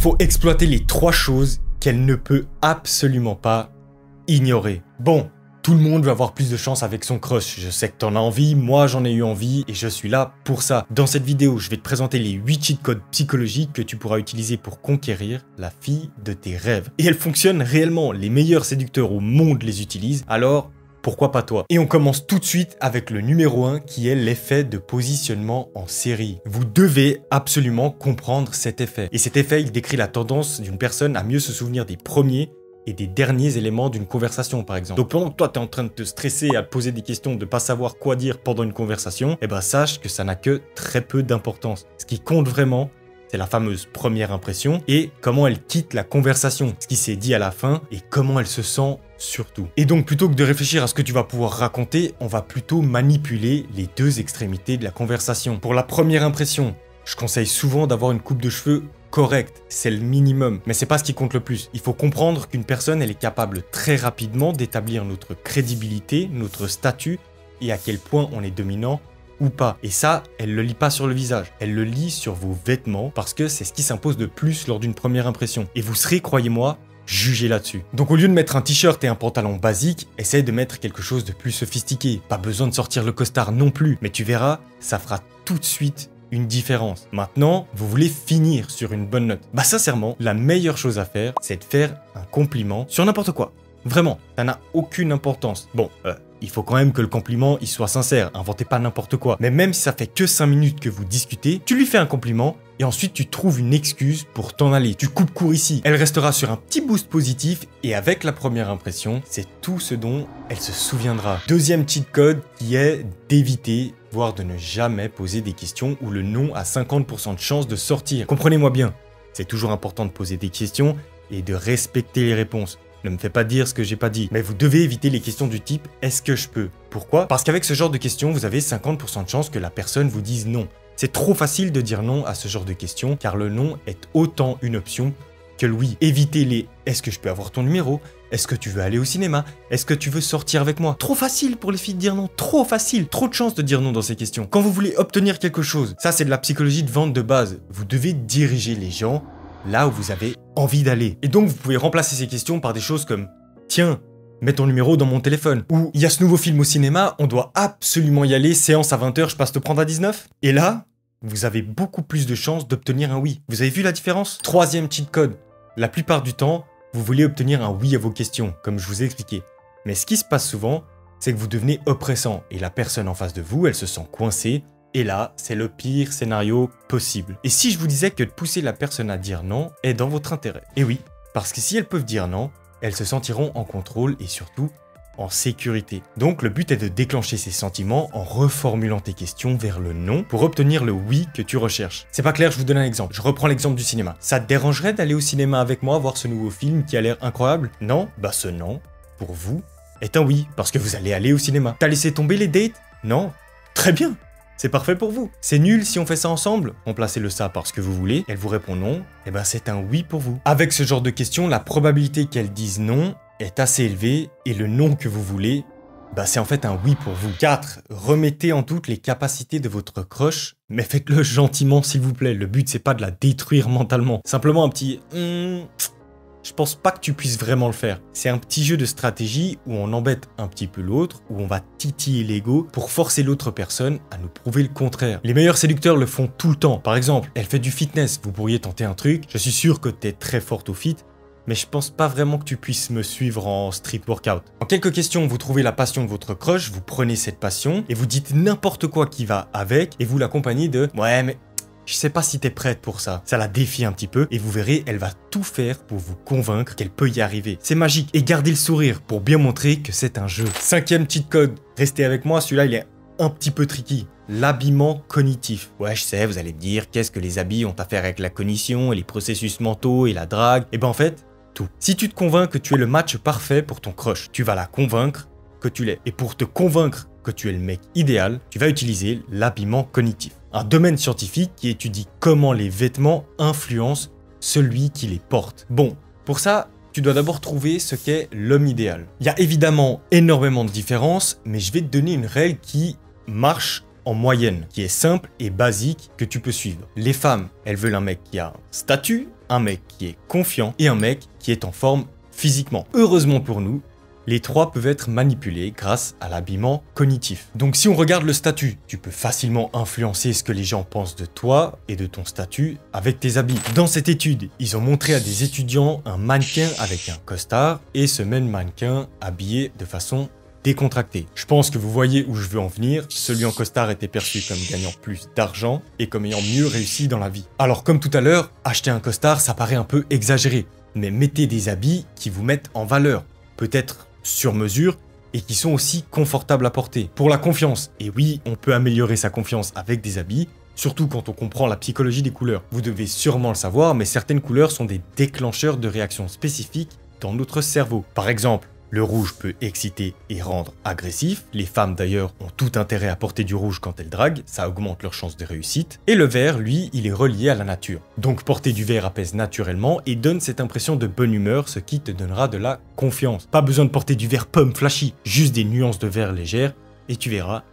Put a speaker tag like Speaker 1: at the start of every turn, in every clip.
Speaker 1: faut exploiter les 3 choses qu'elle ne peut absolument pas ignorer. Bon, tout le monde veut avoir plus de chance avec son crush. Je sais que t'en as envie, moi j'en ai eu envie et je suis là pour ça. Dans cette vidéo, je vais te présenter les 8 cheat codes psychologiques que tu pourras utiliser pour conquérir la fille de tes rêves. Et elles fonctionnent réellement, les meilleurs séducteurs au monde les utilisent, alors pourquoi pas toi? Et on commence tout de suite avec le numéro 1 qui est l'effet de positionnement en série. Vous devez absolument comprendre cet effet. Et cet effet, il décrit la tendance d'une personne à mieux se souvenir des premiers et des derniers éléments d'une conversation par exemple. Donc pendant que toi tu es en train de te stresser à te poser des questions, de pas savoir quoi dire pendant une conversation, eh ben sache que ça n'a que très peu d'importance. Ce qui compte vraiment, c'est la fameuse première impression et comment elle quitte la conversation, ce qui s'est dit à la fin et comment elle se sent surtout. Et donc plutôt que de réfléchir à ce que tu vas pouvoir raconter, on va plutôt manipuler les 2 extrémités de la conversation. Pour la première impression, je conseille souvent d'avoir une coupe de cheveux correcte, c'est le minimum, mais c'est pas ce qui compte le plus. Il faut comprendre qu'une personne, elle est capable très rapidement d'établir notre crédibilité, notre statut et à quel point on est dominant ou pas. Et ça, elle le lit pas sur le visage, elle le lit sur vos vêtements parce que c'est ce qui s'impose de plus lors d'une première impression. Et vous serez, croyez-moi, jugé là-dessus. Donc au lieu de mettre un t-shirt et un pantalon basique, essaye de mettre quelque chose de plus sophistiqué. Pas besoin de sortir le costard non plus, mais tu verras, ça fera tout de suite une différence. Maintenant, vous voulez finir sur une bonne note. Bah sincèrement, la meilleure chose à faire, c'est de faire un compliment sur n'importe quoi. Vraiment, ça n'a aucune importance. Bon, il faut quand même que le compliment, il soit sincère. Inventez pas n'importe quoi. Mais même si ça fait que 5 minutes que vous discutez, tu lui fais un compliment et ensuite tu trouves une excuse pour t'en aller. Tu coupes court ici. Elle restera sur un petit boost positif et avec la première impression, c'est tout ce dont elle se souviendra. Deuxième cheat code qui est d'éviter, voire de ne jamais poser des questions où le non a 50% de chance de sortir. Comprenez-moi bien, c'est toujours important de poser des questions et de respecter les réponses. Ne me fais pas dire ce que j'ai pas dit. Mais vous devez éviter les questions du type « est-ce que je peux ?» Pourquoi? Parce qu'avec ce genre de questions, vous avez 50% de chance que la personne vous dise non. C'est trop facile de dire non à ce genre de questions car le non est autant une option que le oui. Évitez les « est-ce que je peux avoir ton numéro? Est-ce que tu veux aller au cinéma? Est-ce que tu veux sortir avec moi ?» Trop facile pour les filles de dire non, trop facile. Trop de chances de dire non dans ces questions. Quand vous voulez obtenir quelque chose, ça c'est de la psychologie de vente de base. Vous devez diriger les gens là où vous avez envie d'aller. Et donc vous pouvez remplacer ces questions par des choses comme « Tiens, mets ton numéro dans mon téléphone » ou « Il y a ce nouveau film au cinéma, on doit absolument y aller, séance à 20 h, je passe te prendre à 19 ?» Et là, vous avez beaucoup plus de chances d'obtenir un oui. Vous avez vu la différence? Troisième cheat code. La plupart du temps, vous voulez obtenir un oui à vos questions, comme je vous ai expliqué. Mais ce qui se passe souvent, c'est que vous devenez oppressant et la personne en face de vous, elle se sent coincée. Et là, c'est le pire scénario possible. Et si je vous disais que de pousser la personne à dire non est dans votre intérêt? Et oui, parce que si elles peuvent dire non, elles se sentiront en contrôle et surtout en sécurité. Donc le but est de déclencher ces sentiments en reformulant tes questions vers le non pour obtenir le oui que tu recherches. C'est pas clair, je vous donne un exemple. Je reprends l'exemple du cinéma. Ça te dérangerait d'aller au cinéma avec moi voir ce nouveau film qui a l'air incroyable? Non? Bah ce non, pour vous, est un oui, parce que vous allez aller au cinéma. T'as laissé tomber les dates? Non? Très bien! C'est parfait pour vous. C'est nul si on fait ça ensemble? Remplacez le ça par ce que vous voulez. Elle vous répond non, et ben c'est un oui pour vous. Avec ce genre de questions, la probabilité qu'elle dise non est assez élevée et le non que vous voulez, bah c'est en fait un oui pour vous. 4. Remettez en doute les capacités de votre crush, mais faites-le gentiment s'il vous plaît. Le but c'est pas de la détruire mentalement. Simplement un petit je pense pas que tu puisses vraiment le faire. C'est un petit jeu de stratégie où on embête un petit peu l'autre, où on va titiller l'ego pour forcer l'autre personne à nous prouver le contraire. Les meilleurs séducteurs le font tout le temps. Par exemple, elle fait du fitness, vous pourriez tenter un truc. Je suis sûr que t'es très forte au fit, mais je pense pas vraiment que tu puisses me suivre en street workout. En quelques questions, vous trouvez la passion de votre crush, vous prenez cette passion et vous dites n'importe quoi qui va avec et vous l'accompagnez de « ouais mais je sais pas si t'es prête pour ça ». Ça la défie un petit peu et vous verrez, elle va tout faire pour vous convaincre qu'elle peut y arriver. C'est magique. Et gardez le sourire pour bien montrer que c'est un jeu. 5e cheat code. Restez avec moi, celui-là il est un petit peu tricky. L'habillement cognitif. Ouais, je sais, vous allez me dire, qu'est-ce que les habits ont à faire avec la cognition et les processus mentaux et la drague? Et ben en fait, tout. Si tu te convaincs que tu es le match parfait pour ton crush, tu vas la convaincre que tu l'es. Et pour te convaincre que tu es le mec idéal, tu vas utiliser l'habillement cognitif. Un domaine scientifique qui étudie comment les vêtements influencent celui qui les porte. Bon, pour ça, tu dois d'abord trouver ce qu'est l'homme idéal. Il y a évidemment énormément de différences, mais je vais te donner une règle qui marche en moyenne, qui est simple et basique que tu peux suivre. Les femmes, elles veulent un mec qui a un statut, un mec qui est confiant et un mec qui est en forme physiquement. Heureusement pour nous, les trois peuvent être manipulés grâce à l'habillement cognitif. Donc si on regarde le statut, tu peux facilement influencer ce que les gens pensent de toi et de ton statut avec tes habits. Dans cette étude, ils ont montré à des étudiants un mannequin avec un costard et ce même mannequin habillé de façon décontractée. Je pense que vous voyez où je veux en venir, celui en costard était perçu comme gagnant plus d'argent et comme ayant mieux réussi dans la vie. Alors comme tout à l'heure, acheter un costard ça paraît un peu exagéré, mais mettez des habits qui vous mettent en valeur, peut-être sur mesure et qui sont aussi confortables à porter. Pour la confiance, et oui, on peut améliorer sa confiance avec des habits, surtout quand on comprend la psychologie des couleurs. Vous devez sûrement le savoir, mais certaines couleurs sont des déclencheurs de réactions spécifiques dans notre cerveau. Par exemple, le rouge peut exciter et rendre agressif. Les femmes d'ailleurs ont tout intérêt à porter du rouge quand elles draguent, ça augmente leurs chances de réussite. Et le vert, lui, il est relié à la nature. Donc porter du vert apaise naturellement et donne cette impression de bonne humeur, ce qui te donnera de la confiance. Pas besoin de porter du vert pomme flashy, juste des nuances de vert légères et tu verras,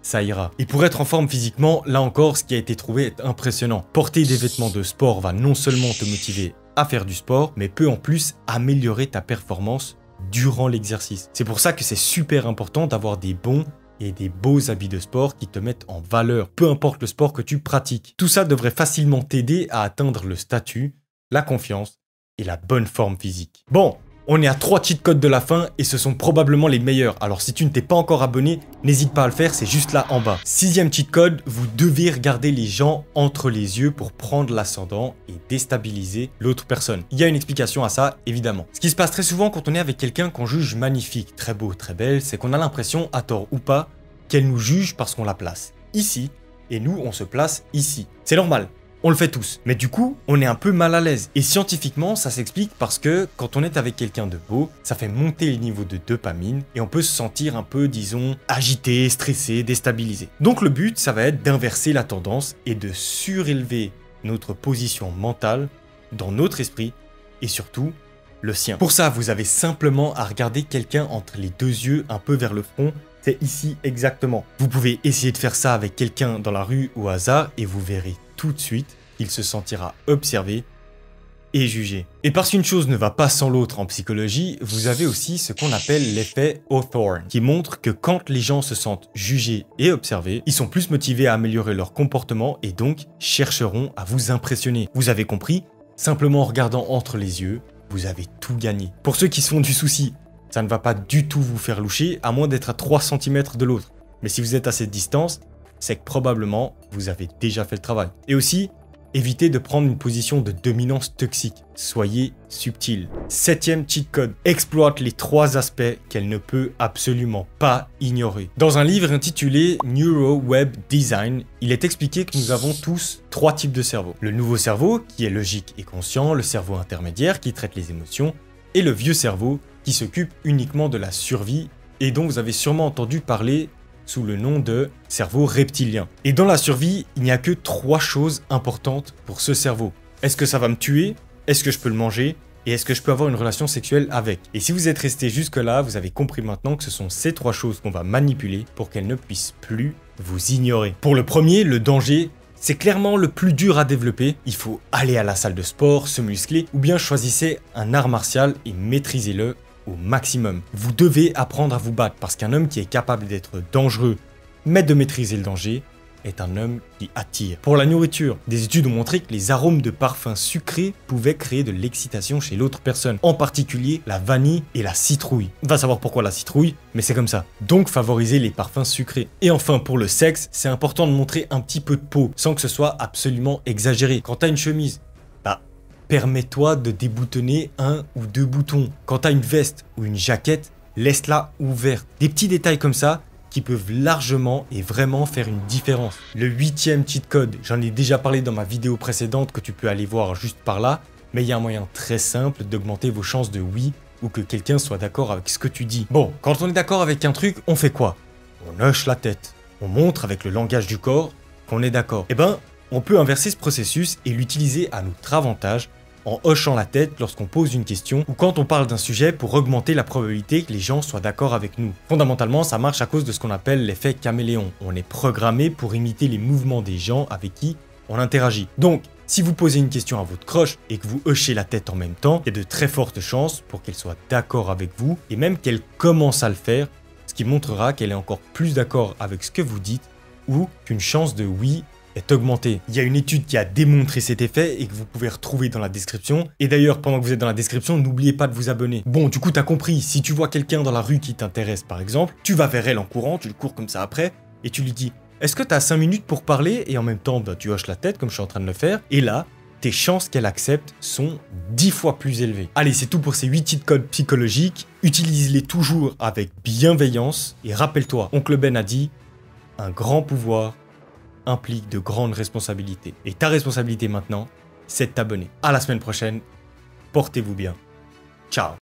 Speaker 1: ça ira. Et pour être en forme physiquement, là encore, ce qui a été trouvé est impressionnant. Porter des vêtements de sport va non seulement te motiver à faire du sport, mais peut en plus améliorer ta performance durant l'exercice. C'est pour ça que c'est super important d'avoir des bons et des beaux habits de sport qui te mettent en valeur, peu importe le sport que tu pratiques. Tout ça devrait facilement t'aider à atteindre le statut, la confiance et la bonne forme physique. Bon, on est à 3 cheat codes de la fin et ce sont probablement les meilleurs. Alors si tu ne t'es pas encore abonné, n'hésite pas à le faire, c'est juste là en bas. 6e cheat code, vous devez regarder les gens entre les yeux pour prendre l'ascendant et déstabiliser l'autre personne. Il y a une explication à ça, évidemment. Ce qui se passe très souvent quand on est avec quelqu'un qu'on juge magnifique, très beau, très belle, c'est qu'on a l'impression, à tort ou pas, qu'elle nous juge parce qu'on la place ici et nous on se place ici. C'est normal. On le fait tous. Mais du coup, on est un peu mal à l'aise. Et scientifiquement, ça s'explique parce que quand on est avec quelqu'un de beau, ça fait monter les niveaux de dopamine et on peut se sentir un peu, disons, agité, stressé, déstabilisé. Donc le but, ça va être d'inverser la tendance et de surélever notre position mentale dans notre esprit et surtout le sien. Pour ça, vous avez simplement à regarder quelqu'un entre les deux yeux, un peu vers le front. C'est ici exactement. Vous pouvez essayer de faire ça avec quelqu'un dans la rue au hasard et vous verrez tout de suite, il se sentira observé et jugé. Et parce qu'une chose ne va pas sans l'autre en psychologie, vous avez aussi ce qu'on appelle l'effet Hawthorne, qui montre que quand les gens se sentent jugés et observés, ils sont plus motivés à améliorer leur comportement et donc chercheront à vous impressionner. Vous avez compris? Simplement en regardant entre les yeux, vous avez tout gagné. Pour ceux qui se font du souci, ça ne va pas du tout vous faire loucher, à moins d'être à 3 cm de l'autre. Mais si vous êtes à cette distance, c'est que probablement vous avez déjà fait le travail. Et aussi, évitez de prendre une position de dominance toxique. Soyez subtil. 7e cheat code. Exploite les 3 aspects qu'elle ne peut absolument pas ignorer. Dans un livre intitulé Neuro Web Design, il est expliqué que nous avons tous 3 types de cerveau. Le nouveau cerveau, qui est logique et conscient, le cerveau intermédiaire, qui traite les émotions, et le vieux cerveau, qui s'occupe uniquement de la survie, et dont vous avez sûrement entendu parler sous le nom de cerveau reptilien. Et dans la survie, il n'y a que 3 choses importantes pour ce cerveau. Est-ce que ça va me tuer? Est-ce que je peux le manger? Et est-ce que je peux avoir une relation sexuelle avec? Et si vous êtes resté jusque là, vous avez compris maintenant que ce sont ces 3 choses qu'on va manipuler pour qu'elles ne puissent plus vous ignorer. Pour le premier, le danger, c'est clairement le plus dur à développer. Il faut aller à la salle de sport, se muscler, ou bien choisissez un art martial et maîtrisez-le au maximum. Vous devez apprendre à vous battre parce qu'un homme qui est capable d'être dangereux mais de maîtriser le danger est un homme qui attire. Pour la nourriture, des études ont montré que les arômes de parfums sucrés pouvaient créer de l'excitation chez l'autre personne, en particulier la vanille et la citrouille. On va savoir pourquoi la citrouille, mais c'est comme ça. Donc favorisez les parfums sucrés. Et enfin pour le sexe, c'est important de montrer un petit peu de peau sans que ce soit absolument exagéré. Quand t'as une chemise, permets-toi de déboutonner 1 ou 2 boutons. Quand tu as une veste ou une jaquette, laisse-la ouverte. Des petits détails comme ça qui peuvent largement et vraiment faire une différence. Le 8e cheat code, j'en ai déjà parlé dans ma vidéo précédente que tu peux aller voir juste par là, mais il y a un moyen très simple d'augmenter vos chances de oui ou que quelqu'un soit d'accord avec ce que tu dis. Bon, quand on est d'accord avec un truc, on fait quoi? On hoche la tête. On montre avec le langage du corps qu'on est d'accord. Eh ben, on peut inverser ce processus et l'utiliser à notre avantage en hochant la tête lorsqu'on pose une question ou quand on parle d'un sujet pour augmenter la probabilité que les gens soient d'accord avec nous. Fondamentalement, ça marche à cause de ce qu'on appelle l'effet caméléon. On est programmé pour imiter les mouvements des gens avec qui on interagit. Donc, Si vous posez une question à votre crush et que vous hochez la tête en même temps, il y a de très fortes chances pour qu'elle soit d'accord avec vous et même qu'elle commence à le faire, ce qui montrera qu'elle est encore plus d'accord avec ce que vous dites ou qu'une chance de oui est augmentée. Il y a une étude qui a démontré cet effet et que vous pouvez retrouver dans la description. Et d'ailleurs, pendant que vous êtes dans la description, n'oubliez pas de vous abonner. Bon, du coup, t'as compris, si tu vois quelqu'un dans la rue qui t'intéresse par exemple, tu vas vers elle en courant, tu le cours comme ça après, et tu lui dis « Est-ce que t'as 5 minutes pour parler ?» Et en même temps, tu hoches la tête comme je suis en train de le faire. Et là, tes chances qu'elle accepte sont 10 fois plus élevées. Allez, c'est tout pour ces 8 petits codes psychologiques. Utilise-les toujours avec bienveillance. Et rappelle-toi, Oncle Ben a dit « Un grand pouvoir implique de grandes responsabilités. » Et ta responsabilité maintenant, c'est de t'abonner. À la semaine prochaine. Portez-vous bien. Ciao.